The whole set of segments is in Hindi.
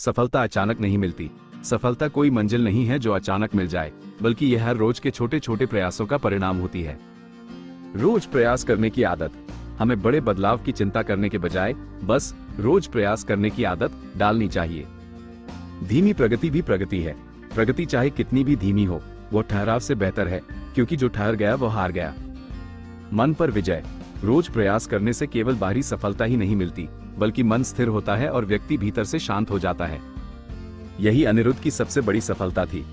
सफलता अचानक नहीं मिलती। सफलता कोई मंजिल नहीं है जो अचानक मिल जाए, बल्कि यह हर रोज के छोटे छोटे प्रयासों का परिणाम होती है। रोज प्रयास करने की आदत। हमें बड़े बदलाव की चिंता करने के बजाय बस रोज प्रयास करने की आदत डालनी चाहिए। धीमी प्रगति भी प्रगति है। प्रगति चाहे कितनी भी धीमी हो, वो ठहराव से बेहतर है, क्योंकि जो ठहर गया वो हार गया। मन पर विजय। रोज प्रयास करने से केवल बाहरी सफलता ही नहीं मिलती, बल्कि मन स्थिर होता है और व्यक्ति भीतर से शांत हो जाता है। यही अनिरुद्ध की सबसे बड़ी सफलता थी।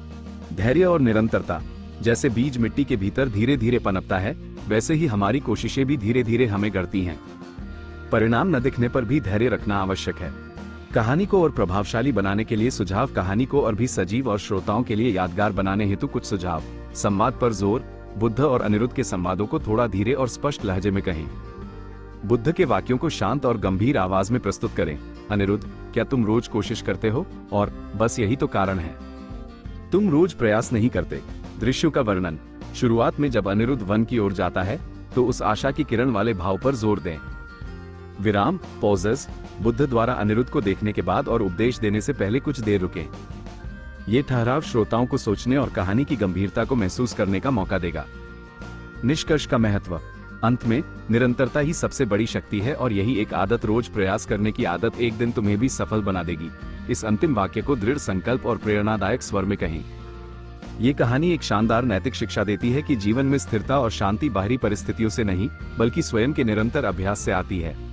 धैर्य और निरंतरता। जैसे बीज मिट्टी के भीतर धीरे धीरे पनपता है, वैसे ही हमारी कोशिशें भी धीरे धीरे हमें गढ़ती हैं। परिणाम न दिखने पर भी धैर्य रखना आवश्यक है। कहानी को और प्रभावशाली बनाने के लिए सुझाव। कहानी को और भी सजीव और श्रोताओं के लिए यादगार बनाने हेतु कुछ सुझाव। संवाद पर जोर। बुद्ध और अनिरुद्ध के संवादों को थोड़ा धीरे और स्पष्ट लहजे में कहें। बुद्ध के वाक्यों को शांत और गंभीर आवाज में प्रस्तुत करें। अनिरुद्ध, क्या तुम रोज कोशिश करते हो? और बस यही तो कारण है तुम रोज प्रयास नहीं करते। दृश्यों का वर्णन। शुरुआत में जब अनिरुद्ध वन की ओर जाता है, तो उस आशा की किरण वाले भाव पर जोर दें। विराम, पॉजेस। बुद्ध द्वारा अनिरुद्ध को देखने के बाद और उपदेश देने से पहले कुछ देर रुकें। ये ठहराव श्रोताओं को सोचने और कहानी की गंभीरता को महसूस करने का मौका देगा। निष्कर्ष का महत्व। अंत में, निरंतरता ही सबसे बड़ी शक्ति है और यही एक आदत, रोज प्रयास करने की आदत, एक दिन तुम्हें भी सफल बना देगी। इस अंतिम वाक्य को दृढ़ संकल्प और प्रेरणादायक स्वर में कहें। ये कहानी एक शानदार नैतिक शिक्षा देती है कि जीवन में स्थिरता और शांति बाहरी परिस्थितियों से नहीं, बल्कि स्वयं के निरंतर अभ्यास से आती है।